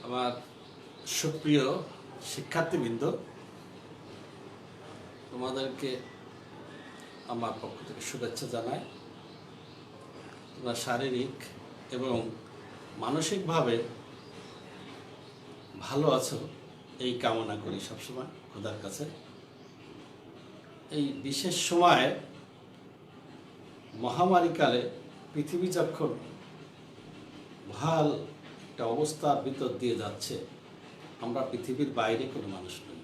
আমার সুপ্রিয় শিক্ষার্থীবৃন্দ, তোমাদেরকে আমার পক্ষ থেকে শুভেচ্ছা জানাই। তোমরা শারীরিক এবং মানসিকভাবে ভালো আছো এই কামনা করি সবসময় খোদার কাছে। এই বিশেষ সময়ে মহামারীকালে পৃথিবী যখন ভাল একটা অবস্থার ভিতর দিয়ে যাচ্ছে, আমরা পৃথিবীর বাইরে কোনো মানুষ নই।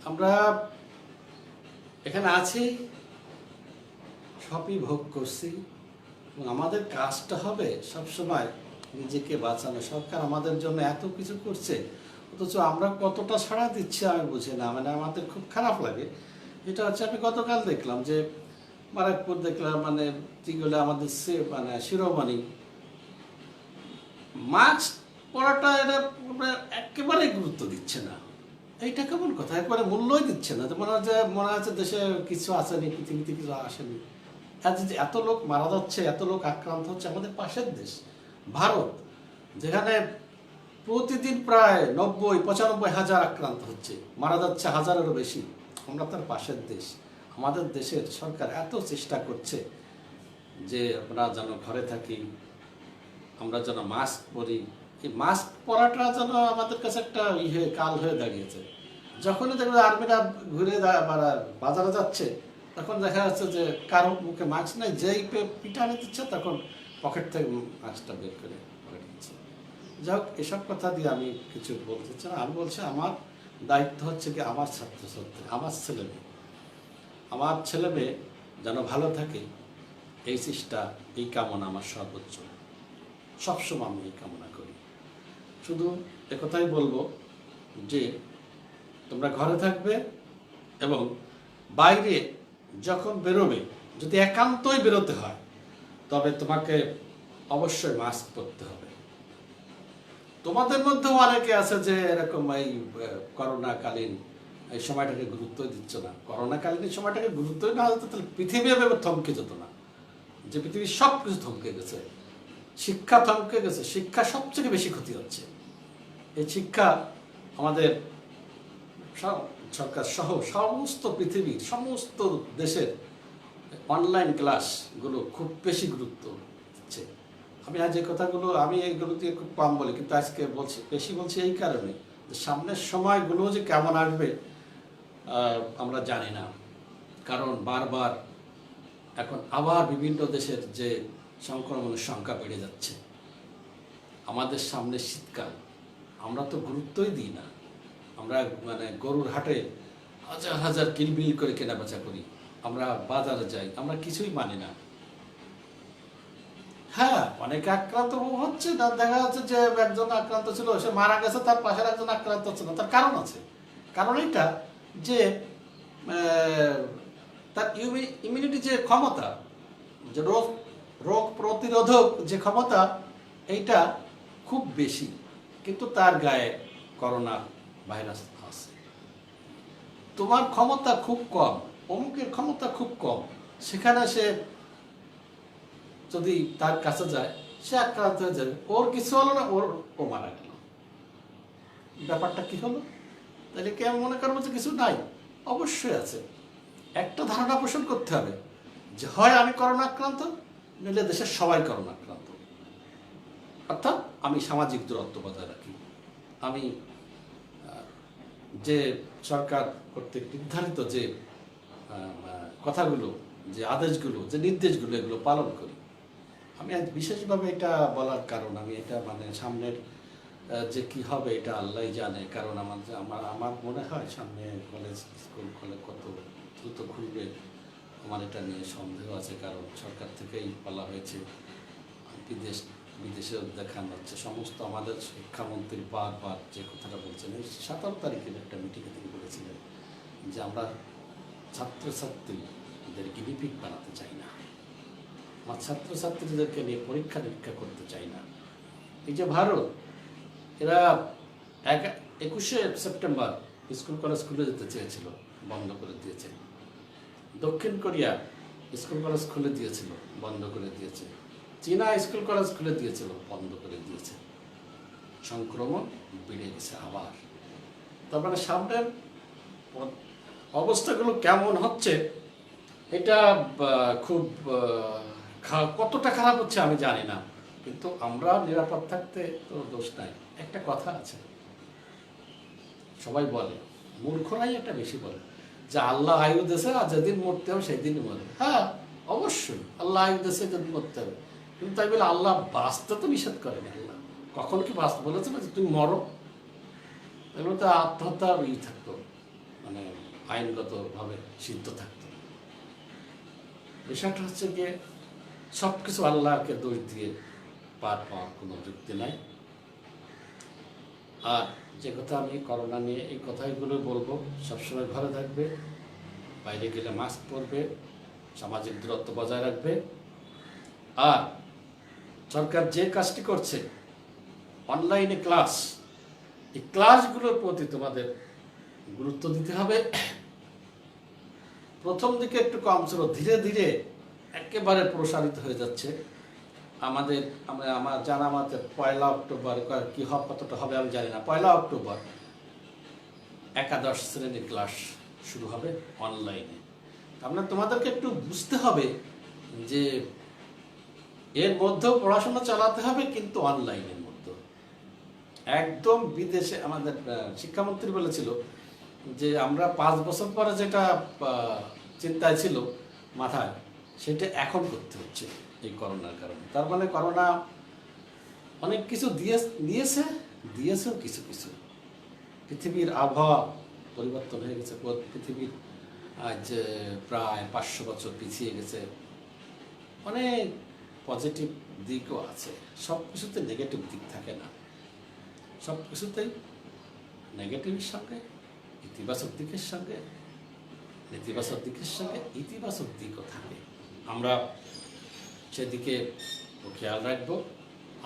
আমরা এখানে আছি, সবই ভোগ করছি এবং আমাদের কাজটা হবে সবসময় নিজেকে বাঁচানো। সরকার আমাদের জন্য এত কিছু করছে, অথচ আমরা কতটা সাড়া দিচ্ছি আমি বুঝি না। মানে আমাদের খুব খারাপ লাগে। এটা হচ্ছে, আমি গতকাল দেখলাম যে বারাকপুর দেখলাম, মানে যেগুলো আমাদের শিরোমণি মাস্ক পরাটা এটা একেবারেই গুরুত্ব দিচ্ছে না। এইটা কেমন কথা, একবারে মূল্যই দিচ্ছে না। মনে হচ্ছে দেশে কিছু আসেনি, পৃথিবীতে কিছু আসেনি। এত লোক মারা যাচ্ছে, এত লোক আক্রান্ত হচ্ছে। আমাদের পাশের দেশ ভারত, যেখানে প্রতিদিন প্রায় ৯০-৯৫ হাজার আক্রান্ত হচ্ছে, মারা যাচ্ছে হাজারেরও বেশি। আমরা তার পাশের দেশ। আমাদের দেশের সরকার এত চেষ্টা করছে যে আমরা যেন ঘরে থাকি, আমরা যেন মাস্ক পরি। এই মাস্ক পরাটা যেন আমাদের কাছে একটা কাল হয়ে দাঁড়িয়েছে। যখনই দেখবে আর্মিরা ঘুরে বাজারে যাচ্ছে, তখন দেখা যাচ্ছে যে কারো মুখে মাস্ক নেই, যেই পিটানে দিচ্ছে তখন পকেট থেকে মাস্কটা বের করে পকেটে দিচ্ছে। যাই হোক, এসব কথা দিয়ে আমি কিছু বলতে চাই না। আমি বলছি, আমার দায়িত্ব হচ্ছে কি, আমার ছাত্রছাত্রী, আমার ছেলে মেয়ে যেন ভালো থাকে, এই চেষ্টা, এই কামনা আমার সর্বোচ্চ। সবসময় আমি এই কামনা করি। শুধু একথাই বলবো যে তোমরা ঘরে থাকবে এবং বাইরে যখন বেরোবে, যদি একান্তই বেরোতে হয়, তবে তোমাকে অবশ্যই মাস্ক পরতে হবে। তোমাদের মধ্যেও অনেকে আছে যে এরকম এই করোনাকালীন এই সময়টাকে গুরুত্বই দিচ্ছ না। করোনাকালীন এই সময়টাকে গুরুত্বই না দিত, তাহলে পৃথিবী এভাবে থমকে যেত না। যে পৃথিবীর সব কিছু থমকে গেছে, শিক্ষা থমকে গেছে। শিক্ষা সবচেয়ে বেশি ক্ষতি হচ্ছে। এই শিক্ষা আমাদের সরকার সহ সমস্ত পৃথিবীর সমস্ত দেশের অনলাইন ক্লাসগুলো খুব বেশি গুরুত্ব দিচ্ছে। আমি আজ যে কথাগুলো, আমি এইগুলো দিয়ে খুব কম বলি, কিন্তু আজকে বেশি বলছি এই কারণে যে সামনের সময়গুলো যে কেমন আসবে আমরা জানি না। কারণ বারবার এখন আবার বিভিন্ন দেশের যে সংক্রমণের সংখ্যা বেড়ে যাচ্ছে। আমাদের সামনে শীতকাল, আমরা তো গুরুত্বই দিই না। আমরা গরুর হাটে হাজার হাজার কিলবিল করে কেনাবেচা করি, আমরা বাজারে যাই, আমরা কিছুই মানি না। হ্যাঁ, অনেকে আক্রান্ত হচ্ছে না, দেখা যাচ্ছে যে একজন আক্রান্ত ছিল, সে মারা গেছে, তার পাশের একজন আক্রান্ত হচ্ছে না। তার কারণ আছে। কারণ এইটা যে তার ইমিউনিটি যে ক্ষমতা, যে রোগ প্রতিরোধক যে ক্ষমতা, এইটা খুব বেশি, কিন্তু তার গায়ে করোনা ভাইরাস আছে। তোমার ক্ষমতা খুব কম, অমুকের ক্ষমতা খুব কম, সেখানে সে যদি তার কাছে যায়, সে আক্রান্ত হয়ে যাবে। ওর কিছু হলো না, ও মারা গেল। ব্যাপারটা কি হলো? তাহলে কে মনে করবো যে কিছু নাই? অবশ্যই আছে। একটা ধারণা পোষণ করতে হবে যে হয় আমি করোনা আক্রান্ত, নইলে দেশের সবাই করোনা আক্রান্ত। অর্থাৎ আমি সামাজিক দূরত্ব বজায় রাখি। আমি যে সরকার কর্তৃক নির্ধারিত যে কথাগুলো, যে আদেশগুলো, যে নির্দেশগুলো, এগুলো পালন করি। আমি আজ বিশেষভাবে এটা বলার কারণ, আমি এটা সামনের যে কি হবে এটা আল্লাহই জানে। কারণ আমার মনে হয় সামনে কলেজ স্কুল কত দ্রুত খুলবে, আমার এটা নিয়ে সন্দেহ আছে। কারণ সরকার থেকেই বলা হয়েছে, বিদেশেও দেখানো হচ্ছে। সমস্ত আমাদের শিক্ষামন্ত্রী বারবার যে কথাটা বলছেন, এই 17 তারিখের একটা মিটিংয়ে তিনি বলেছিলেন যে আমরা ছাত্রছাত্রীদের গিনিপিগ বানাতে চাই না, আমার ছাত্রছাত্রীদেরকে নিয়ে পরীক্ষা নিরীক্ষা করতে চাই না। এই যে ভারত, এরা 21শে সেপ্টেম্বর স্কুল কলেজ খুলে যেতে চেয়েছিল, বন্ধ করে দিয়েছে। দক্ষিণ কোরিয়া স্কুল কলেজ খুলে দিয়েছিল, বন্ধ করে দিয়েছে। চীনা স্কুল কলেজ খুলে দিয়েছিল, বন্ধ করে দিয়েছে। সংক্রমণ বেড়ে গেছে আবার। তার মানে সামনের অবস্থাগুলো কেমন হচ্ছে এটা খুব কতটা খারাপ হচ্ছে আমি জানি না, কিন্তু আমরা নিরাপদ থাকতে তো দোষ নাই। একটা কথা আছে, সবাই বলে, মূর্খরাই একটা বেশি বলে যে আল্লাহ আয়ু দেশে আর যেদিন মরতে হবে সেদিনই মরবে। হ্যাঁ, অবশ্যই আল্লাহ আয়ু দেশে যেদিন মরতে হবে, কিন্তু তাই বলে আল্লাহ বাঁচতে তো নিষেধ করেনি। আল্লাহ কখন কি বাঁচতে বলেছে যে তুমি মরো? এগুলো তো আত্মহত্যার থাকতো, মানে আইনগতভাবে সিদ্ধ থাকতো। বিষয়টা হচ্ছে গিয়ে সব কিছু আল্লাহকে দোষ দিয়ে পার পাওয়ার কোনো যুক্তি নাই। আর যে কথা আমি করোনা নিয়ে এই কথাগুলো বলবো, সবসময় ঘরে থাকবে, বাইরে গেলে মাস্ক পরবে, সামাজিক দূরত্ব বজায় রাখবে। আর সরকার যে কাজটি করছে অনলাইনে ক্লাস, এই ক্লাসগুলোর প্রতি তোমাদের গুরুত্ব দিতে হবে। প্রথম দিকে একটু কম ছিল, ধীরে ধীরে একেবারে প্রসারিত হয়ে যাচ্ছে। আমার জানা মতে 1 অক্টোবর কি হবে, কতটা হবে আমি জানি না, 1 অক্টোবর একাদশ শ্রেণীর ক্লাস শুরু হবে অনলাইনে। আমরা তোমাদেরকে একটু বুঝতে হবে যে এর মধ্যেও পড়াশোনা চালাতে হবে, কিন্তু অনলাইনের মধ্যে। একদম বিদেশে আমাদের শিক্ষামন্ত্রী বলেছিল যে আমরা 5 বছর পরে যেটা চিন্তায় ছিল মাথায়, সেটা এখন করতে হচ্ছে এই করোনার কারণে। তার মানে করোনা অনেক কিছু দিয়েছেও কিছু কিছু। পৃথিবীর আবহাওয়া পরিবর্তন হয়ে গেছে, পৃথিবীর আজ প্রায় 500 বছর পিছিয়ে গেছে। অনেক পজিটিভ দিকও আছে, সব কিছুতে নেগেটিভ দিক থাকে না। সব কিছুতেই নেগেটিভের সঙ্গে ইতিবাচক দিকের সঙ্গে, নেতিবাচক দিকের সঙ্গে ইতিবাচক দিকও থাকে। আমরা সেদিকে খেয়াল রাখবো।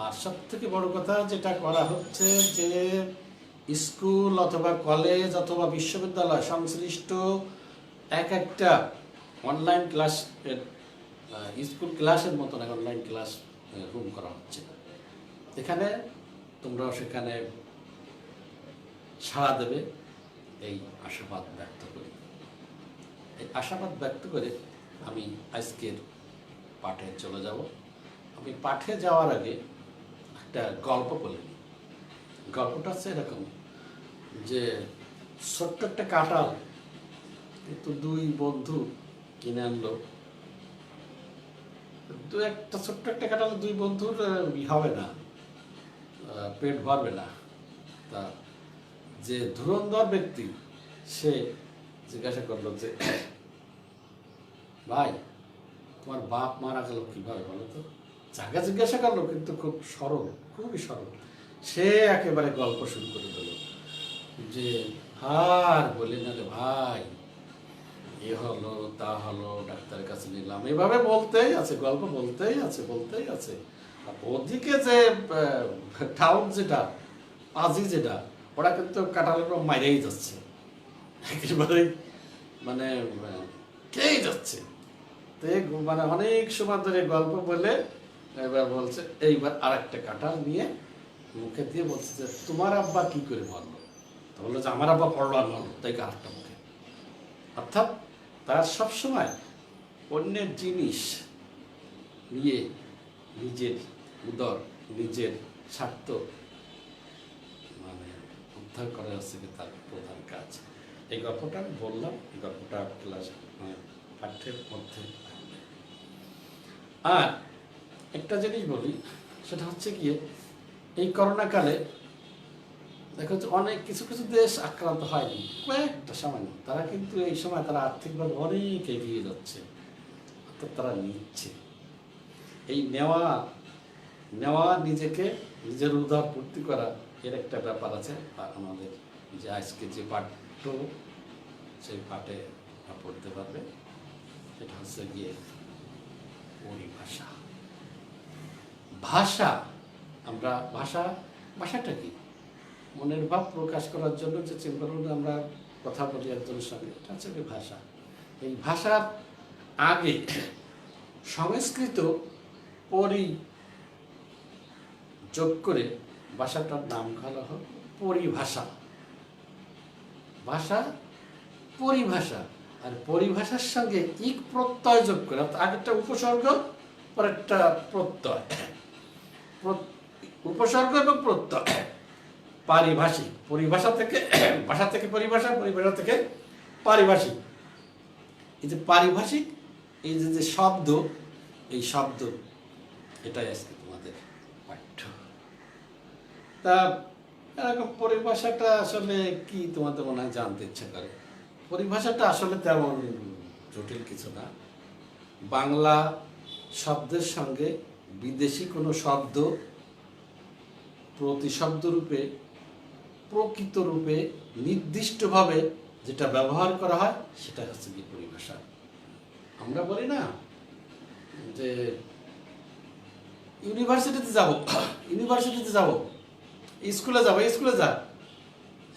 আর সব থেকে বড় কথা যেটা করা হচ্ছে যে স্কুল অথবা কলেজ অথবা বিশ্ববিদ্যালয় সংশ্লিষ্ট একটা অনলাইন ক্লাস, স্কুল ক্লাসের মতন অনলাইন ক্লাস রুম করা হচ্ছে। এখানে তোমরাও সেখানে সাড়া দেবে, এই আশাবাদ ব্যক্ত করি। এই আশাবাদ ব্যক্ত করে আমি আজকের পাঠে চলে যাব। আমি পাঠে যাওয়ার আগে একটা গল্প বলে নিই। গল্পটা হচ্ছে এরকম যে ছোট্ট একটা কাঁঠাল কিন্তু 2 বন্ধু কিনে আনলো। একটা ছোট্ট একটা কাঁঠাল 2 বন্ধুর হবে না, পেট ভরবে না। তা যে ধুরন্ধর ব্যক্তি সে জিজ্ঞাসা করলো যে ভাই, তোমার বাপ মারা গেল কিভাবে বলো তো? জায়গা জিজ্ঞাসা করলো, কিন্তু খুব সরল, খুবই সরল। সে একেবারে গল্প শুরু করে দিল যে আর বলি না রে ভাই, এ হলো তা হলো, ডাক্তারের কাছে নিলাম, এভাবে বলতেই আছে, গল্প বলতেই আছে। আর ওদিকে যে টাউন যেটা পাজি যেটা, ওরা কিন্তু কাঁঠালের উপর মাইরেই যাচ্ছে, একেবারেই মানে খেয়েই যাচ্ছে। মানে অনেক সময় ধরে গল্প বলে এবার বলছে, এইবার আর একটা কাঁঠাল নিয়ে মুখে দিয়ে বলছে যে তোমার আব্বা কি করে মরলো? তো বললো যে আমার আব্বা পড়লো আর মরলো, তাই আরেকটা মুখে। অর্থাৎ তার সবসময় অন্যের জিনিস নিয়ে নিজের উদর, নিজের স্বার্থ মানে উদ্ধার করা হচ্ছে তার প্রধান কাজ। এই গল্পটা আমি বললাম, এই গল্পটা ক্লাস পাঠ্যের মধ্যে। আর একটা জিনিস বলি, সেটা হচ্ছে গিয়ে এই করোনাকালে দেখো অনেক কিছু কিছু দেশ আক্রান্ত হয়নি, কয়েকটা সামান্য, তারা কিন্তু এই সময় তারা আর্থিকভাবে অনেক এগিয়ে যাচ্ছে, অর্থাৎ তারা নিচ্ছে। এই নেওয়া নিজেকে নিজের উদ্ধার পূর্তি করা, এর একটা ব্যাপার আছে। আর আমাদের যে আজকে যে পাঠ্য, সেই পাঠে পড়তে পারবে। এটা হচ্ছে গিয়ে পরিভাষা। ভাষা, আমরা ভাষাটা কি? মনের ভাব প্রকাশ করার জন্য যে চিন্তাভাবনা আমরা কথা বলি একজনের সঙ্গে, এটা হচ্ছে কি ভাষা। এই ভাষার আগে সংস্কৃত যোগ করে ভাষাটার নাম হলো পরিভাষা। ভাষা পরিভাষা, আর পরিভাষার সঙ্গে ইক প্রত্যয় যোগ করে, আগেরটা উপসর্গ পরেরটা প্রত্যয়, উপসর্গ এবং প্রত্যয়। পারিভাষিক, পরিভাষা থেকে, ভাষা থেকে পরিভাষা, পরিভাষা থেকে পারিভাষিক। এই যে পারিভাষিক, এই যে শব্দ, এই শব্দ এটাই আজকে তোমাদের পাঠ্য। তা এরকম পরিভাষাটা আসলে কি তোমাদের মনে হয় জানতে ইচ্ছা করে? পরিভাষাটা আসলে তেমন জটিল কিছু না। বাংলা শব্দের সঙ্গে বিদেশি কোনো শব্দ প্রতিশব্দ রূপে, প্রকৃত রূপে, নির্দিষ্টভাবে যেটা ব্যবহার করা হয় সেটা হচ্ছে কি পরিভাষা। আমরা বলি না যে ইউনিভার্সিটিতে যাব, ইউনিভার্সিটিতে যাব, স্কুলে যাব, স্কুলে যা,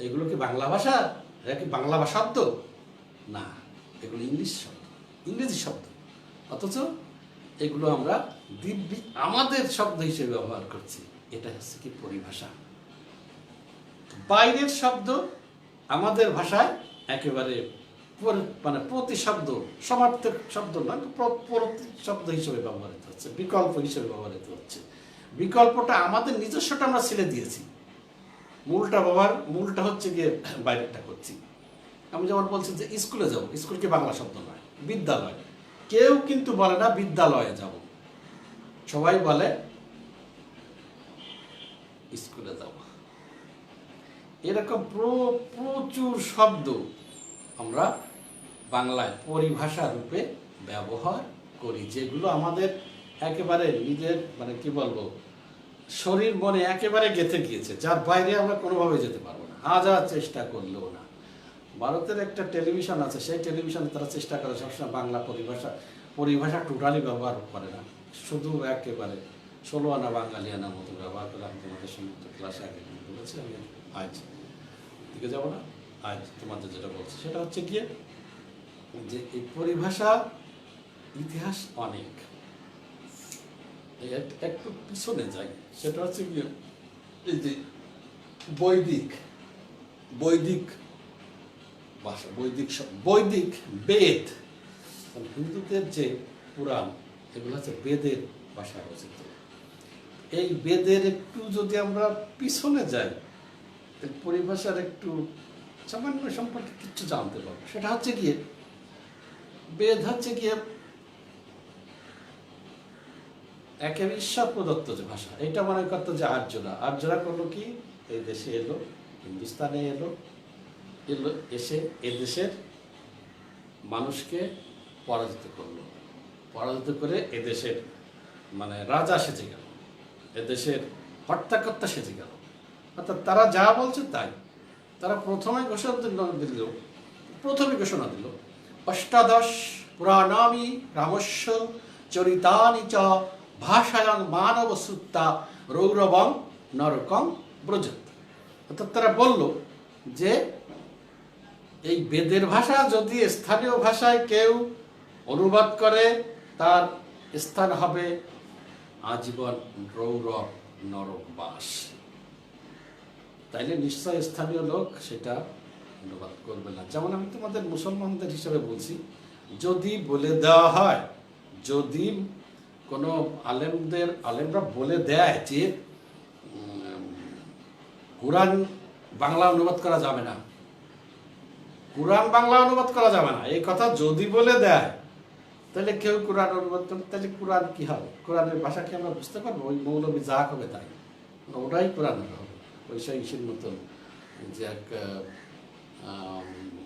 এগুলো কি বাংলা ভাষা? এটা কি বাংলা ভাষা শব্দ? না, এগুলো ইংলিশ শব্দ, ইংরেজি শব্দ। অথচ এগুলো আমরা দিব্যি আমাদের শব্দ হিসেবে ব্যবহার করছি। এটা হচ্ছে কি পরিভাষা। বাইরের শব্দ আমাদের ভাষায় একেবারে মানে প্রতিশব্দ, সমার্থক শব্দ না, প্রতিশব্দ হিসেবে ব্যবহৃত হচ্ছে, বিকল্প হিসেবে ব্যবহৃত হচ্ছে। বিকল্পটা আমাদের নিজস্বটা আমরা ছেড়ে দিয়েছি, মূলটা হচ্ছে গিয়ে বাইরেরটা করছি। আমি যেমন বলছি যে স্কুলে যাব, স্কুল কি বাংলা শব্দ নয়, বিদ্যালয়। কেউ কিন্তু বলে না বিদ্যালয়ে যাব, সবাই বলে স্কুলে যাব। এরকম প্রচুর শব্দ আমরা বাংলায় পরিভাষা রূপে ব্যবহার করি, যেগুলো আমাদের একেবারে নিজের মানে কি বলবো, শরীর মনে একেবারে গেঁথে গিয়েছে, যার বাইরে আমরা কোনোভাবে যেতে পারবো না, হাজার চেষ্টা করলেও না। ভারতের একটা টেলিভিশন আছে, সেই টেলিভিশনে তারা চেষ্টা করে সবসময় বাংলা পরিভাষা টোটালি ব্যবহার করে না, শুধু একেবারে 16 আনা বাঙালিয়ানার মতো ব্যবহার করে। আমি তোমাদের সমস্ত ক্লাসে আগে বলেছি, আমি আজ দিকে যাবো না, আজ তোমাদের যেটা বলছি সেটা হচ্ছে গিয়ে যে এই পরিভাষা ইতিহাস অনেক। একটু পিছনে যাই, সেটা হচ্ছে গিয়ে এই যে বৈদিক ভাষা, বৈদিক বেদ, হিন্দুদের যে পুরাণ, এগুলো হচ্ছে বেদের ভাষায় রচিত। এই বেদের একটু যদি আমরা পিছনে যাই, পরিভাষার একটু সামান্য সম্পর্কে কিছু জানতে পারবো। সেটা হচ্ছে গিয়ে বেদ হচ্ছে গিয়ে একেবারে ঈশ্বর প্রদত্ত যে ভাষা। এটা মনে করতো যে আর্যরা করলো কি, এই দেশে এলো, হিন্দুস্তানে এলো, এসে এদেশের মানুষকে পরাজিত করলো, পরাজিত করে এদেশের মানে রাজা সেজে গেল, এদেশের হর্তাকর্তা সেজে গেল। অর্থাৎ তারা যা বলছে তাই। তারা প্রথমে ঘোষণা দিল অষ্টাদশ পুরাণানি রামস্য চরিতানি চ ভাষায়ং মানব সুত্তা রৌরবং নরকং ব্রজত। অর্থাৎ তারা বলল যে এই বেদের ভাষা যদি স্থানীয় ভাষায় কেউ অনুবাদ করে, তার স্থান হবে আজীবন রৌরব নরকবাস। তাইলে নিশ্চয় স্থানীয় লোক সেটা অনুবাদ করবে না। যেমন আমি তোমাদের মুসলমানদের হিসাবে বলছি, যদি বলে দেওয়া হয়, যদি কোনো আলেমরা বলে দেয় যে কোরআন বাংলা অনুবাদ করা যাবে না, কোরআন বাংলা অনুবাদ করা যাবে না, এই কথা যদি বলে দেয়, তাহলে কেউ কোরআন অনুবাদ করবে, তাহলে কোরআন কি হবে? কোরআনের ভাষা কি আমরা বুঝতে পারবো? ওই মৌলবী যা হবে তাই, ওটাই কোরআন হবে। ওই সহিংসের মতন যে এক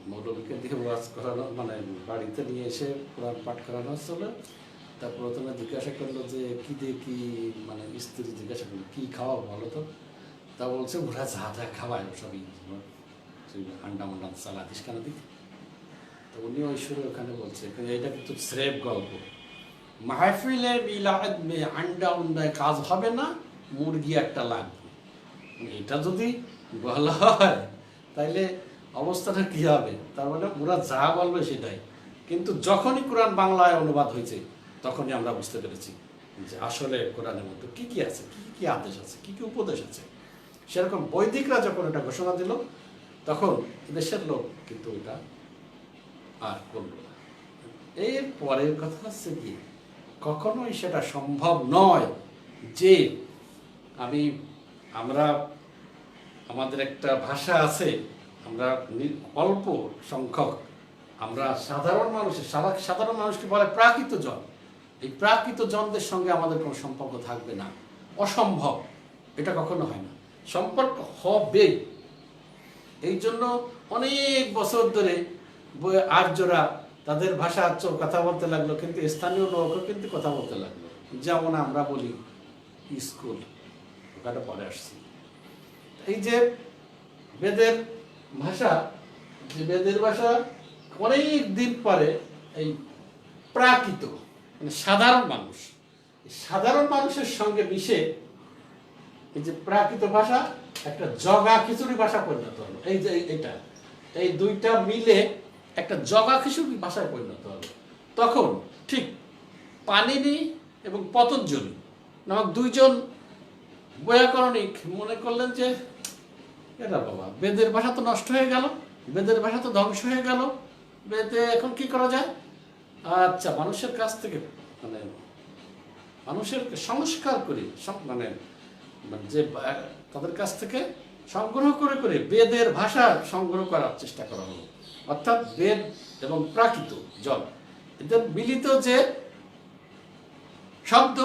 মৌলবীকে দিয়ে ওয়াজ করানো, মানে বাড়িতে নিয়ে এসে কোরআন পাঠ করানো হচ্ছিল। তা প্রথমে জিজ্ঞাসা করলো যে কি দিয়ে কি, মানে স্ত্রী জিজ্ঞাসা করলো কি খাওয়া বলো তো। তা বলছে ওরা যা খাওয়ায় সবই আন্ডা মান্ডা সালাদিস কেন দিকে। তো উনি ওই সুরে ওখানে বলছে এটা কিন্তু স্রেফ গল্প, মাহফিলে মিলাদ মে আন্ডা উন্ডায় কাজ হবে না, মুরগি একটা লাগবে। এটা যদি বলা হয় তাইলে অবস্থাটা কি হবে? তার মানে ওরা যা বলবে সেটাই। কিন্তু যখনই কোরআন বাংলায় অনুবাদ হয়েছে, তখনই আমরা বুঝতে পেরেছি যে আসলে কোরআনের মধ্যে কি কি আছে, কি কি আদেশ আছে, কি কি উপদেশ আছে। সেরকম বৈদিকরা যখন এটা ঘোষণা দিল, তখন দেশের লোক কিন্তু এটা আর করল না। এর পরের কথা হচ্ছে কি, কখনোই সেটা সম্ভব নয় যে আমরা আমাদের একটা ভাষা আছে, আমরা অল্প সংখ্যক, আমরা সাধারণ মানুষকে বলে প্রাকৃত জন, এই প্রাকৃত জনদের সঙ্গে আমাদের কোনো সম্পর্ক থাকবে না, অসম্ভব, এটা কখনো হয় না। সম্পর্ক হবে। এই জন্য অনেক বছর ধরে আর্যরা তাদের ভাষা কথা বলতে লাগলো, কিন্তু স্থানীয় লোকও কিন্তু কথা বলতে লাগলো। যেমন আমরা বলি স্কুল, ওখানে পরে আসছি। এই যে বেদের ভাষা, অনেক দিন পরে এই প্রাকৃত মানে সাধারণ মানুষের সঙ্গে মিশে এই যে প্রাকৃত ভাষা একটা জগা খিচুড়ি ভাষা পরিণত হলো। এই যে এই দুইটা মিলে একটা জগা খিচুড়ি ভাষায় পরিণত হলো। তখন ঠিক পাণিনি এবং পতঞ্জলি নামক দুইজন বৈয়াকরণিক মনে করলেন যে এটা বাবা, বেদের ভাষা তো নষ্ট হয়ে গেল, বেদের ভাষা তো ধ্বংস হয়ে গেল, বেদে এখন কি করা যায়? আচ্ছা, মানুষের কাছ থেকে মানে মানুষের সংস্কার করে মানে যে তাদের কাছ থেকে সংগ্রহ করে বেদের ভাষা সংগ্রহ করার চেষ্টা করা হলো। অর্থাৎ বেদ এবং প্রাকৃত জল এদের মিলিত যে শব্দ,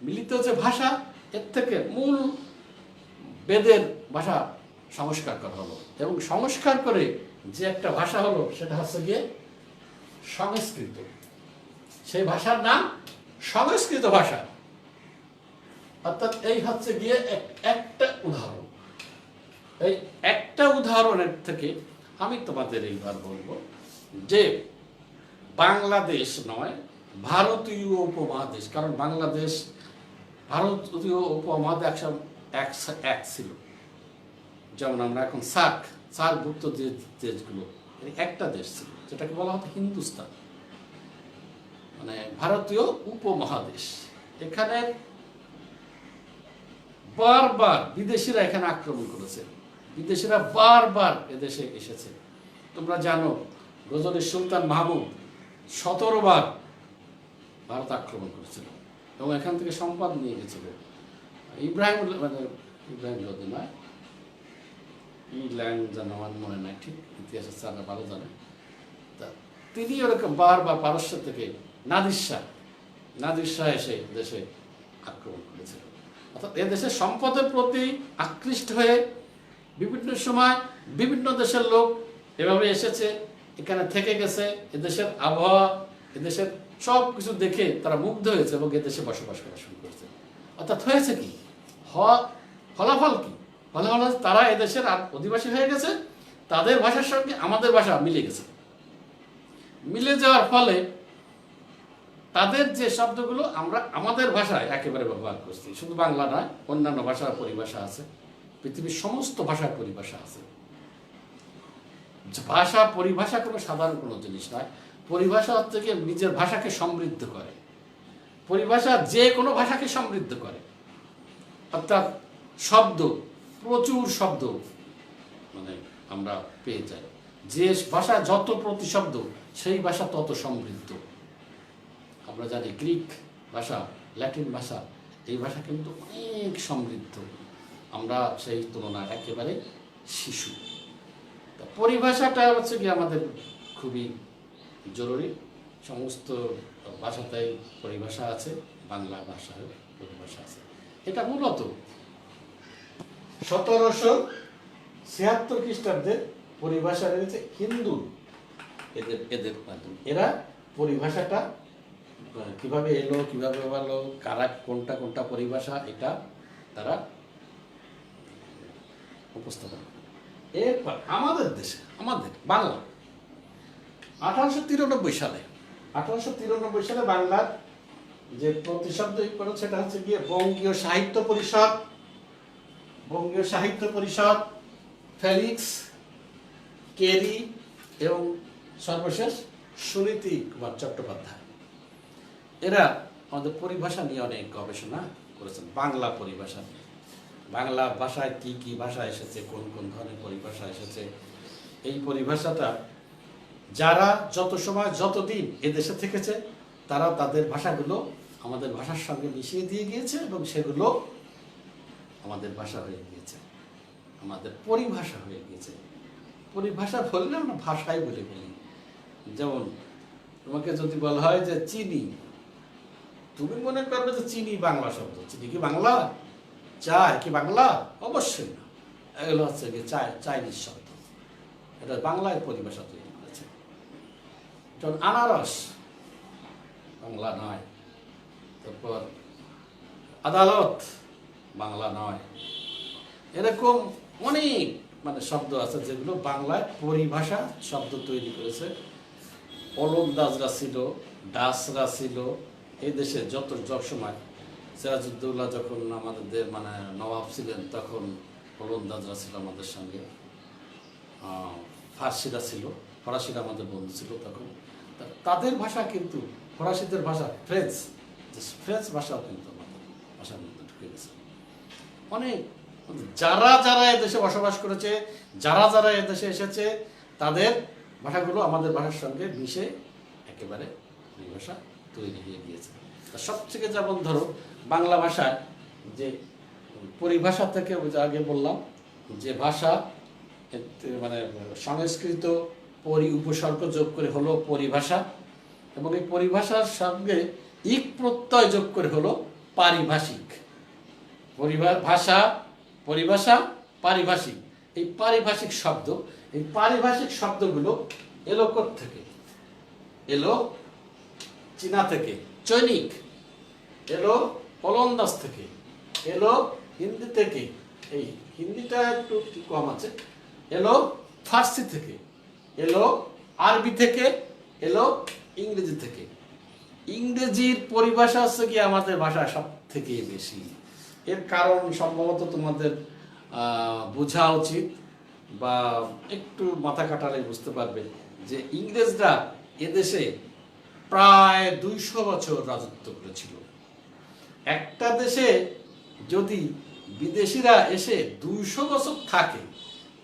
মিলিত যে ভাষা, এর থেকে মূল বেদের ভাষা সংস্কার করা হলো। এবং সংস্কার করে যে একটা ভাষা হলো সেটা হচ্ছে গিয়ে সংস্কৃত। সেই ভাষার নাম সংস্কৃত ভাষা। অর্থাৎ এই হচ্ছে গিয়ে একটা উদাহরণ। এই একটা উদাহরণের থেকে আমি তোমাদের এইবার বলবো যে বাংলাদেশ নয়, ভারতীয় উপমহাদেশ। কারণ বাংলাদেশ ভারতীয় উপমহাদেশ এক ছিল। যেমন আমরা এখন সার্কভুক্ত যে দেশগুলো, একটা দেশ ছিল যেটাকে বলা হতো হিন্দুস্তান, মানে ভারতীয় উপমহাদেশ। এখানে বারবার বিদেশিরা এখানে আক্রমণ করেছে, বিদেশিরা বারবার এদেশে এসেছে। তোমরা জানো গজনীর সুলতান মাহমুদ 17 বার ভারত আক্রমণ করেছিল এবং এখান থেকে সম্পদ নিয়ে গেছিল। ইব্রাহিম লোদি নয়, ল্যান্ড যেন আমার মনে নাই, ঠিক ইতিহাসের স্যাররা ভালো জানে। তা তিনি ওরকম বারবার পারস্য থেকে নাদির শাহ এসে দেশে আক্রমণ করেছিল। অর্থাৎ এ দেশের সম্পদের প্রতি আকৃষ্ট হয়ে বিভিন্ন সময় বিভিন্ন দেশের লোক এভাবে এসেছে, এখানে থেকে গেছে। এদেশের আবহাওয়া, এদেশের সব কিছু দেখে তারা মুগ্ধ হয়েছে এবং এদেশে বসবাস করা শুরু করেছে। অর্থাৎ হয়েছে কি, ফলাফল কি? ফলাফল তারা এদেশের অধিবাসী হয়ে গেছে, তাদের ভাষার সঙ্গে আমাদের ভাষা মিলে গেছে। মিলে যাওয়ার ফলে তাদের যে শব্দগুলো আমরা আমাদের ভাষায় একেবারে ব্যবহার করছি। শুধু বাংলা নয়, অন্যান্য ভাষার পরিভাষা আছে, পৃথিবীর সমস্ত ভাষার পরিভাষা আছে। ভাষা পরিভাষা কোনো সাধারণ কোনো জিনিস নয়। পরিভাষা হচ্ছে গিয়ে নিজের ভাষাকে সমৃদ্ধ করে। পরিভাষা যে কোনো ভাষাকে সমৃদ্ধ করে। অর্থাৎ শব্দ, প্রচুর শব্দ মানে আমরা পেয়ে যাই। যে ভাষা যত প্রতিশব্দ, সেই ভাষা তত সমৃদ্ধ। আমরা জানি গ্রিক ভাষা, ল্যাটিন ভাষা, এই ভাষা কিন্তু অনেক সমৃদ্ধ। আমরা সেই তুলনায় একেবারে শিশু। পরিভাষাটা হচ্ছে কি আমাদের খুবই জরুরি। সমস্ত ভাষাতেই পরিভাষা আছে, বাংলা ভাষায় পরিভাষা আছে। এটা মূলত 1776 খ্রিস্টাব্দে পরিভাষা রয়েছে হিন্দু এদের মাধ্যমে। এরা পরিভাষাটা কিভাবে এলো, কিভাবে বলো, কারা কোনটা পরিভাষা, এটা তারা উপস্থাপন। এরপর আমাদের দেশে, আমাদের বাংলা 1893 সালে বাংলার যে প্রতিশব্দ সেটা হচ্ছে গিয়ে বঙ্গীয় সাহিত্য পরিষদ, ফেলিক্স কেরি এবং সর্বশেষ সুনীতি কুমার চট্টোপাধ্যায়। এরা আমাদের পরিভাষা নিয়ে অনেক গবেষণা করেছেন, বাংলা পরিভাষা নিয়ে। বাংলা ভাষায় কি কি ভাষা এসেছে, কোন কোন ধরনের পরিভাষা এসেছে, এই পরিভাষাটা যারা যত সময় যতদিন এদেশে থেকেছে তারা তাদের ভাষাগুলো আমাদের ভাষার সঙ্গে মিশিয়ে দিয়ে গিয়েছে এবং সেগুলো আমাদের ভাষা হয়ে গিয়েছে, আমাদের পরিভাষা হয়ে গিয়েছে। পরিভাষা বললে আমরা ভাষাই বলে বলি। যেমন তোমাকে যদি বলা হয় যে চিনি, তুমি মনে করবে যে চিনি বাংলা শব্দ। চিনি কি বাংলা? চায় কি বাংলা? অবশ্যই না। এগুলো হচ্ছে কি চাইনিজ শব্দ, এটা বাংলায় পরিভাষা তৈরি করেছে। যেমন আনারস বাংলা নয়, তারপর আদালত বাংলা নয়। এরকম অনেক শব্দ আছে যেগুলো বাংলায় পরিভাষা শব্দ তৈরি করেছে। ওলন্দাজরা ছিল, ডাচরা ছিল, এই দেশে যত সময় সিরাজউদ্দৌলা যখন আমাদের নবাব ছিলেন তখন ওলন্দাজরা ছিল আমাদের সঙ্গে, ফার্সিরা ছিল, ফরাসিরা আমাদের বন্ধু ছিল তখন। তাদের ভাষা কিন্তু ফরাসিদের ভাষা ফ্রেঞ্চ, ফ্রেঞ্চ ভাষাও কিন্তু আমাদের ভাষার মধ্যে ঢুকে গেছে। অনেক যারা যারা এদেশে বসবাস করেছে, যারা যারা এদেশে এসেছে, তাদের ভাষাগুলো আমাদের ভাষার সঙ্গে মিশে একেবারে এই ভাষা তৈরি হয়ে গিয়েছে। সবথেকে যেমন ধরো বাংলা ভাষায় যে পরিভাষা থেকে আগে বললাম যে ভাষা সংস্কৃত উপসর্গ যোগ করে হলো পরিভাষা, এবং এই পরিভাষার সঙ্গে ইক প্রত্যয় যোগ করে হলো পারিভাষিক। ভাষা, পরিভাষা, পারিভাষিক, এই পারিভাষিক শব্দ, এই পারিভাষিক শব্দগুলো এলো থেকে, এলো চীনা থেকে, চৈনিক, এলো ওলন্দাজ থেকে, এলো হিন্দি থেকে, এই হিন্দিটা একটু কম আছে, এলো ফার্সি থেকে, এলো আরবি থেকে, এলো ইংরেজি থেকে। ইংরেজির পরিভাষা হচ্ছে কি আমাদের ভাষা সব থেকে বেশি। এর কারণ সম্ভবত তোমাদের বোঝা উচিত, বা একটু মাথা কাটালে বুঝতে পারবে যে ইংরেজরা এদেশে প্রায় 200 বছর রাজত্ব করেছিল। একটা দেশে যদি বিদেশিরা এসে 200 বছর থাকে,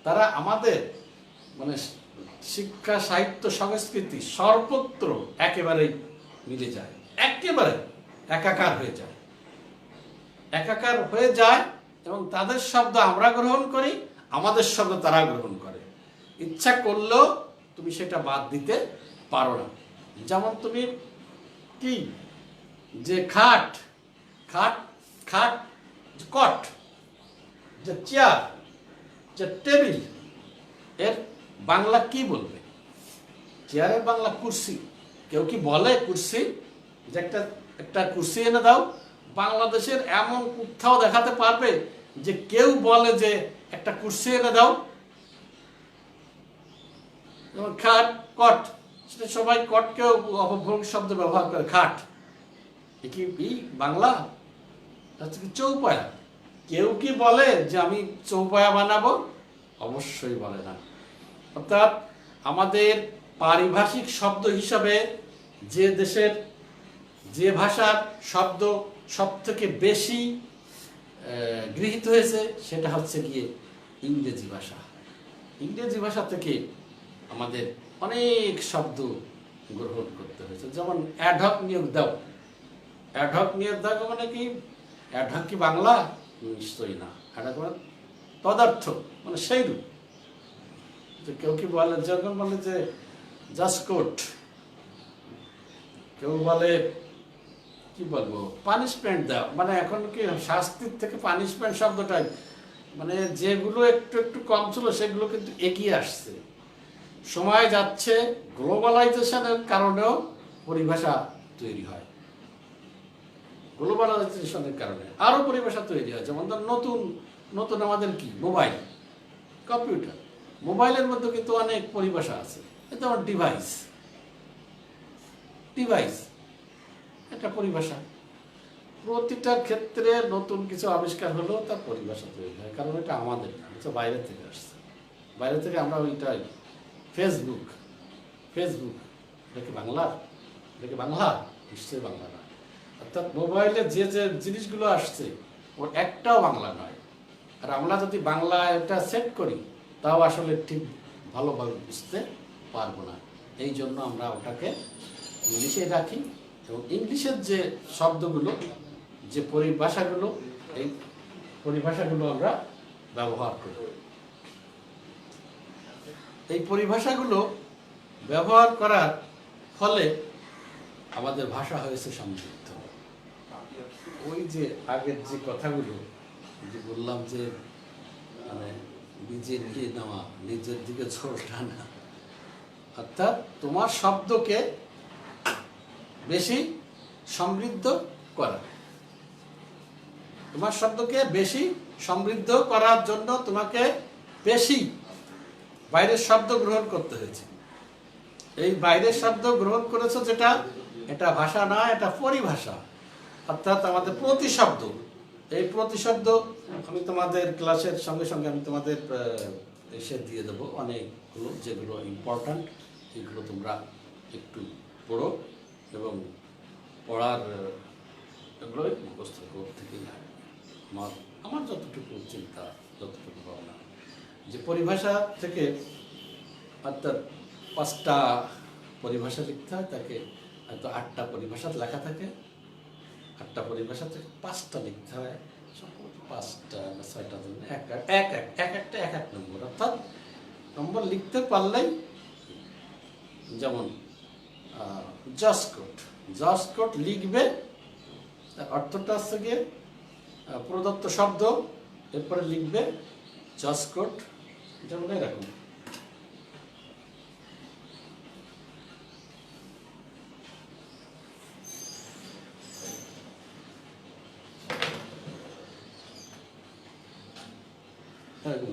তারা আমাদের শিক্ষা, সাহিত্য, সংস্কৃতি সর্বত্র একেবারে মিলে যায়, একেবারে একাকার হয়ে যায়, একাকার হয়ে যায়। এবং তাদের শব্দ আমরা গ্রহণ করি, আমাদের শব্দ তারা গ্রহণ করে। ইচ্ছা করলেও তুমি সেটা বাদ দিতে পারো না। যেমন তুমি কি যে খাট, খাট, খাট, কট, যে চেয়ার, যে টেবিল, এর বাংলা কি বলবে? চেয়ারের বাংলা কুরসি। কেউ কি বলে কুরসি? যে একটা কুরসি এনে দাও? বাংলাদেশের এমন কোথাও দেখাতে পারবে যে কেউ বলে যে একটা কুরসি এনে দাও? যেমন খাট, কট, সেটা সবাই কটকেও অপভ্রংশ শব্দ ব্যবহার করে। খাট কি বাংলা? চৌপায়া। কেউ কি বলে যে আমি চৌপায়া বানাবো? অবশ্যই বলে না। অর্থাৎ আমাদের পারিভাষিক শব্দ হিসাবে যে দেশের যে ভাষার শব্দ সব থেকে বেশি গৃহীত হয়েছে সেটা হচ্ছে গিয়ে ইংরেজি ভাষা। ইংরেজি ভাষা থেকে আমাদের অনেক শব্দ গ্রহণ করতে হয়েছে। যেমন অ্যাডহক নিয়োগ দাও। অ্যাডহক নিয়োগ দাও মানে কি? অ্যাডহক কি বাংলা? নিশ্চয়ই না। অ্যাডহক মানে তদার্থ, সেই রূপ। কেউ কি বলে, যখন বলে যে জাস্ট কোট, কেউ বলে কি বলবো পানিশমেন্ট দাও, এখন কি শাস্তির থেকে পানিশমেন্ট শব্দটাই যেগুলো একটু একটু কম ছিল সেগুলো কিন্তু এগিয়ে আসছে। সময় যাচ্ছে, গ্লোবালাইজেশনের কারণেও পরিভাষা তৈরি হয়। গ্লোবালাইজেশনের কারণে আরো পরিভাষা তৈরি হয়। যেমন নতুন নতুন আমাদের কি মোবাইল, কম্পিউটার, মোবাইলের মধ্যে কিন্তু অনেক পরিভাষা আছে। যেমন ডিভাইস, ডিভাইস একটা পরিভাষা। প্রতিটা ক্ষেত্রে নতুন কিছু আবিষ্কার হলেও তার পরিভাষা তৈরি হয়, কারণ এটা আমাদের না, এটা বাইরে থেকে আসছে। বাইরে থেকে আমরা ওইটাই ফেসবুক, ফেসবুক এটা কি বাংলার? এটা কি বাংলা? নিশ্চয়ই বাংলা না। অর্থাৎ মোবাইলে যে যে জিনিসগুলো আসছে ওর একটাও বাংলা নয়। আর আমরা যদি বাংলা এটা সেট করি তাও আসলে ঠিক ভালোভাবে বুঝতে পারবো না। এই জন্য আমরা ওটাকে ইংলিশে রাখি এবং ইংলিশের যে শব্দগুলো, যে পরিভাষাগুলো, এই পরিভাষাগুলো আমরা ব্যবহার করি। এই পরিভাষাগুলো ব্যবহার করার ফলে আমাদের ভাষা হয়েছে সমৃদ্ধ। ওই যে আগের যে কথাগুলো যে বললাম যে মানে নিজের দিকে নেওয়া, নিজের দিকে ঝোল টানা, অর্থাৎ তোমার শব্দকে বেশি সমৃদ্ধ করা। তোমার শব্দকে বেশি সমৃদ্ধ করার জন্য তোমাকে বেশি বাইরের শব্দ গ্রহণ করতে হয়েছে। এই বাইরের শব্দ গ্রহণ করেছো যেটা, এটা ভাষা না, এটা পরিভাষা, অর্থাৎ আমাদের প্রতিশব্দ। এই প্রতিশব্দ আমি তোমাদের ক্লাসের সঙ্গে সঙ্গে আমি তোমাদের এসে দিয়ে দেবো অনেকগুলো, যেগুলো ইম্পর্ট্যান্ট, এগুলো তোমরা একটু পড়ো এবং পড়ার এগুলোই মুখস্থ থেকেই আমার যতটুকু চিন্তা, যতটুকু ভাবনা, যে পরিভাষা থেকে অর্থাৎ 5টা পরিভাষা লিখতে হয়, তাকে হয়তো 8টা পরিভাষা লেখা থাকে, 8টা পরিভাষা থেকে 5টা লিখতে হয়, সম্ভবত 5টা না 6টা, একটা এক এক নম্বর, অর্থাৎ নম্বর লিখতে পারলেই, যেমন জসকোট লিখবে, অর্থটা হচ্ছে গিয়ে প্রদত্ত শব্দ, এরপরে লিখবে জসকোট, যেমন এরকম।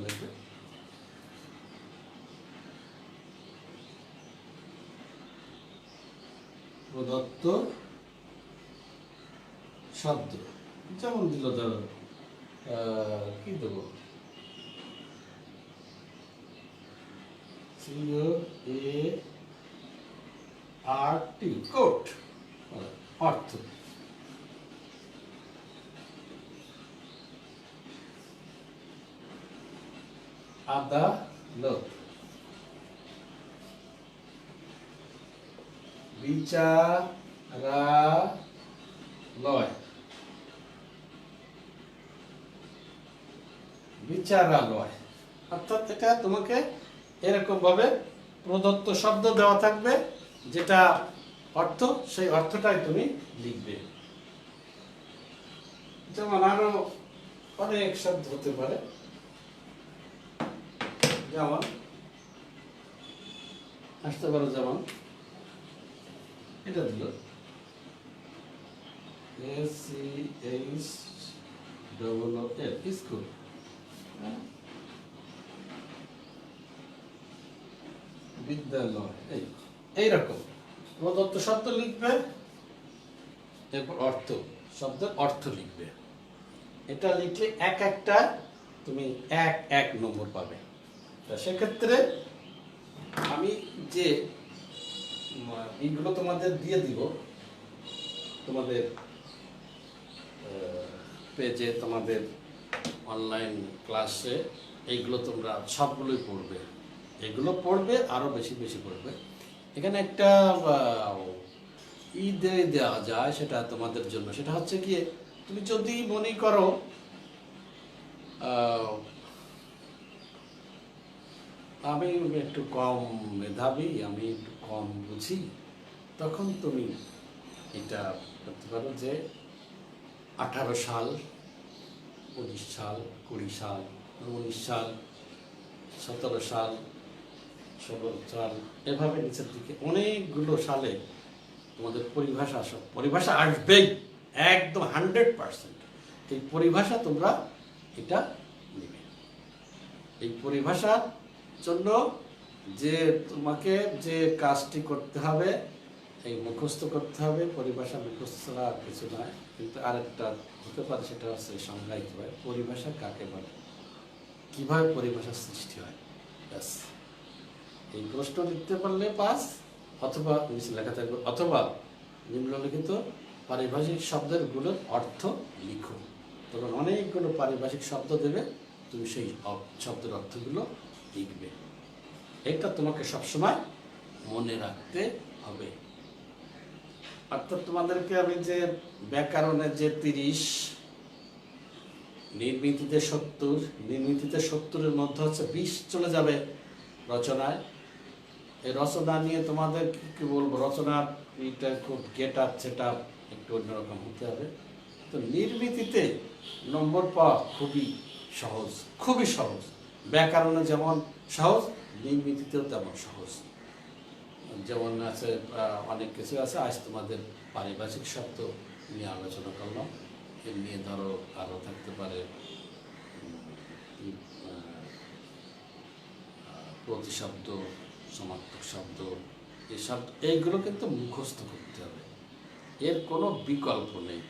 লিখবে প্রদত্ত শব্দ, যেমন দিল ধরো কি দেবো, COART, কোট, অর্থ। আদালত, বিচারালয়, অর্থাৎ এটা তোমাকে এরকম ভাবে প্রদত্ত শব্দ দেওয়া থাকবে, যেটা অর্থ, সেই অর্থটাই তুমি লিখবে। যেমন আরো অনেক শব্দ হতে পারে, যেমন আসতে পারো, যেমন এটা দিল স্কুল, বিদ্যালয়, এইরকম প্রদত্ত শব্দ লিখবে, এরপর অর্থ, শব্দের অর্থ লিখবে। এটা লিখলে এক একটা তুমি এক নম্বর পাবে। সেক্ষেত্রে আমি যে এইগুলো তোমাদের দিয়ে দিব তোমাদের পেজে, তোমাদের অনলাইন ক্লাসে, এইগুলো তোমরা সবগুলোই পড়বে, এগুলো পড়বে, আরো বেশি বেশি পড়বে। এখানে একটা দেওয়া যায়, সেটা তোমাদের জন্য, সেটা হচ্ছে কি, তুমি যদি মনে করো আমি একটু কম মেধাবী, আমি একটু কম বুঝি, তখন তুমি এটা করতে পারো যে 18 সাল, 19 সাল, 20 সাল, 19 সাল, 17 সাল, 16 সাল, এভাবে নিচের দিকে অনেকগুলো সালে তোমাদের পরিভাষা আসবেই, একদম 100%। এই পরিভাষা তোমরা এটা নেবে। এই পরিভাষার জন্য যে তোমাকে যে কাজটি করতে হবে, এই মুখস্থ করতে হবে। পরিভাষা মুখস্থ ছাড়া আর কিছু নয়, কিন্তু আরেকটা হতে পারে, সেটা হচ্ছে সংজ্ঞায়িত হয়, পরিভাষা কাকে বলে, কিভাবে পরিভাষার সৃষ্টি হয়। ব্যাস, এই প্রশ্ন লিখতে পারলে পাস, অথবা নিচে লেখা থাকবে, অথবা নিম্নলিখিত পারিভাষিক শব্দের গুলোর অর্থ লিখো। তখন অনেকগুলো পারিভাষিক শব্দ দেবে, তুমি সেই শব্দের অর্থগুলো লিখবে। এটা তোমাকে সবসময় মনে রাখতে হবে। অর্থাৎ তোমাদেরকে আমি যে ব্যাকরণের যে 30, নির্মিতিতে 70, নির্মিতিতে 70-এর মধ্যে হচ্ছে 20 চলে যাবে রচনায়। এই রচনা নিয়ে তোমাদের কি বলবো, রচনার এটা খুব গেট আপ সেট আপ একটু অন্যরকম হতে হবে। তো নির্মিতিতে নম্বর পাওয়া খুবই সহজ, খুবই সহজ। ব্যাকরণে যেমন সহজ, নির্মিতিতেও তেমন সহজ। যেমন আছে অনেক কিছু আছে। আজ তোমাদের পারিভাষিক শব্দ নিয়ে আলোচনা করলাম। এর নিয়ে ধরো আরও থাকতে পারে প্রতিশব্দ, সমার্থক শব্দ, এই শব্দ, এইগুলো কিন্তু মুখস্থ করতে হবে, এর কোনো বিকল্প নেই।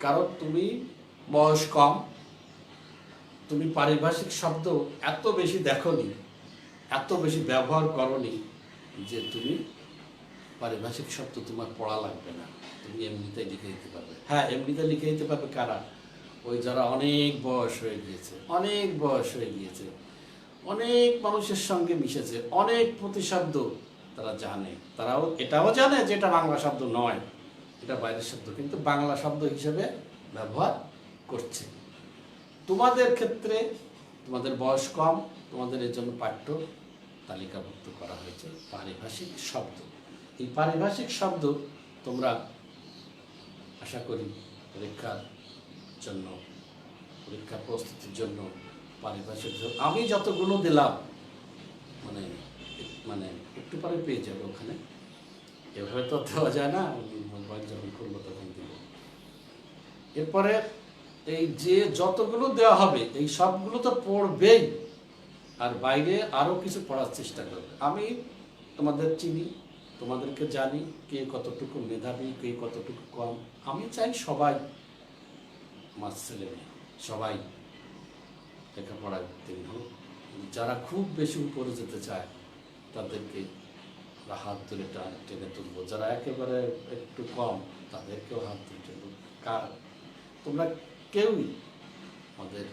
কারণ তুমি বয়স কম, তুমি পারিভাষিক শব্দ এত বেশি দেখোনি, এত বেশি ব্যবহার করনি যে তুমি পারিভাষিক শব্দ তোমার পড়া লাগবে না, তুমি এমনিতেই লিখে দিতে পারবে। হ্যাঁ, এমনিতে লিখে দিতে পারবে কারা? ওই যারা অনেক বয়স হয়ে গিয়েছে, অনেক বয়স হয়ে গিয়েছে, অনেক মানুষের সঙ্গে মিশেছে, অনেক প্রতিশব্দ তারা জানে। তারাও এটাও জানে যে এটা বাংলা শব্দ নয়, এটা বাইরের শব্দ, কিন্তু বাংলা শব্দ হিসেবে ব্যবহার করছে। তোমাদের ক্ষেত্রে তোমাদের বয়স কম, তোমাদের এর জন্য পাঠ্য তালিকাভুক্ত করা হয়েছে পারিভাষিক শব্দ। এই পারিভাষিক শব্দ তোমরা আশা করি পরীক্ষার জন্য, পরীক্ষা প্রস্তুতির জন্য পারিভাষিক আমি যতগুলো দিলাম মানে মানে একটু পরে পেয়ে যাবে ওখানে, এভাবে তো দেওয়া যায় না, মোবাইল যখন করবো তখন দিব। এরপরে এই যে যতগুলো দেওয়া হবে এই সবগুলো তো পড়বেই, আর বাইরে আরও কিছু পড়ার চেষ্টা করবে। আমি তোমাদের চিনি, তোমাদেরকে জানি, কে কতটুকু মেধাবী, কে কতটুকু কম। আমি চাই সবাই, আমার ছেলে মেয়ে সবাই লেখাপড়ায় উত্তীর্ণ হোক। যারা খুব বেশি উপরে যেতে চায় তাদেরকে হাত ধরে টেনে তুলবো, যারা একেবারে একটু কম তাদেরকেও হাত ধরে টেনে। তোমরা কেউই আমাদের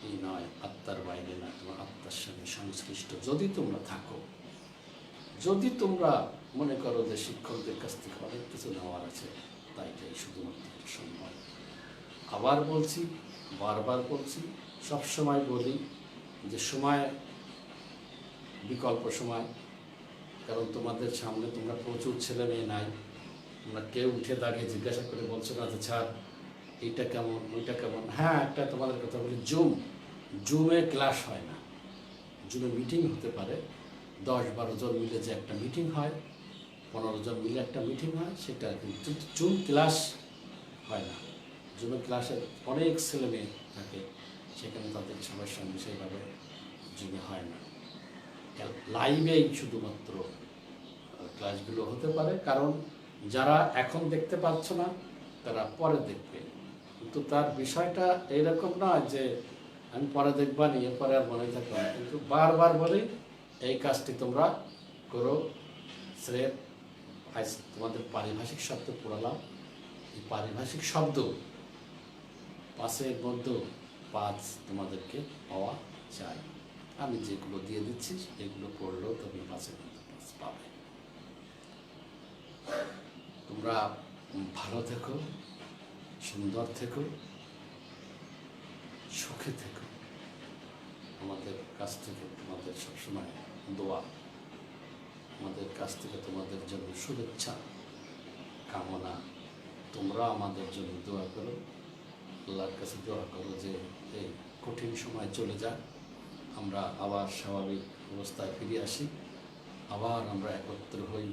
এই নয়, আত্মার বাইরে না, তোমার আত্মার সঙ্গে সংশ্লিষ্ট যদি তোমরা থাকো, যদি তোমরা মনে করো যে শিক্ষকদের কাছ থেকে অনেক কিছু নেওয়ার আছে, তাই এটাই শুধুমাত্র সম্ভব। আবার বলছি, বারবার বলছি, সবসময় বলি যে সময় বিকল্প সময়। কারণ তোমাদের সামনে তোমরা প্রচুর ছেলে মেয়ে নাই, তোমরা কেউ উঠে দাঁড়িয়ে জিজ্ঞাসা করে বলছো না যে স্যার এইটা কেমন, ওইটা কেমন। হ্যাঁ, একটা তোমাদের কথা বলি, জুমে ক্লাস হয় না, জুমে মিটিং হতে পারে। 10-12 জন মিলে যে একটা মিটিং হয়, 15 জন মিলে একটা মিটিং হয়, সেটা কিন্তু জুম ক্লাস হয় না। জুমে ক্লাসে অনেক ছেলে মেয়ে থাকে, সেখানে তাদের সবার সঙ্গে সেইভাবে জুমে হয় না। লাইভেই শুধুমাত্র ক্লাসগুলো হতে পারে। কারণ যারা এখন দেখতে পাচ্ছ না তারা পরে দেখবে, কিন্তু তার বিষয়টা এইরকম নয় যে আমি পরে দেখবা নি, এরপরে আর মনে থাকবে না। কিন্তু বারবার বলি এই কাজটি তোমরা করো। স্রেফ আজ তোমাদের পারিভাষিক শব্দ পড়ালাম, এই পারিভাষিক শব্দ 5-এর মধ্যে 5 তোমাদেরকে পাওয়া চাই। আমি যেগুলো দিয়ে দিচ্ছি এগুলো পড়লেও তুমি 5-এর মধ্যে 5 পাবে। তোমরা ভালো থেকো, সুন্দর থেকো, সুখে থেকো। আমাদের কাছ থেকে তোমাদের সবসময় দোয়া, আমাদের কাছ থেকে তোমাদের জন্য শুভেচ্ছা কামনা। তোমরা আমাদের জন্য দোয়া করো, আল্লাহর কাছে দোয়া করো যে এই কঠিন সময় চলে যাক, আমরা আবার স্বাভাবিক অবস্থায় ফিরে আসি, আবার আমরা একত্র হই,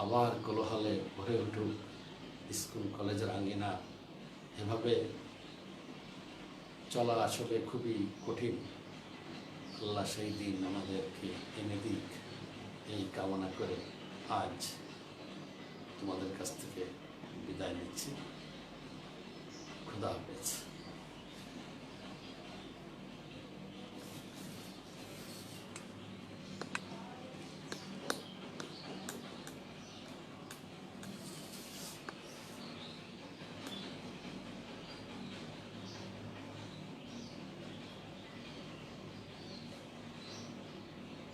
আবার কোলাহলে ভরে উঠুক স্কুল কলেজের আঙ্গিনা। এভাবে চলা আসলে খুবই কঠিন। আল্লাহ সেই দিন আমাদেরকে এনে দিক, এই কামনা করে আজ তোমাদের কাছ থেকে বিদায় নিচ্ছি। খুদা হাফেজ।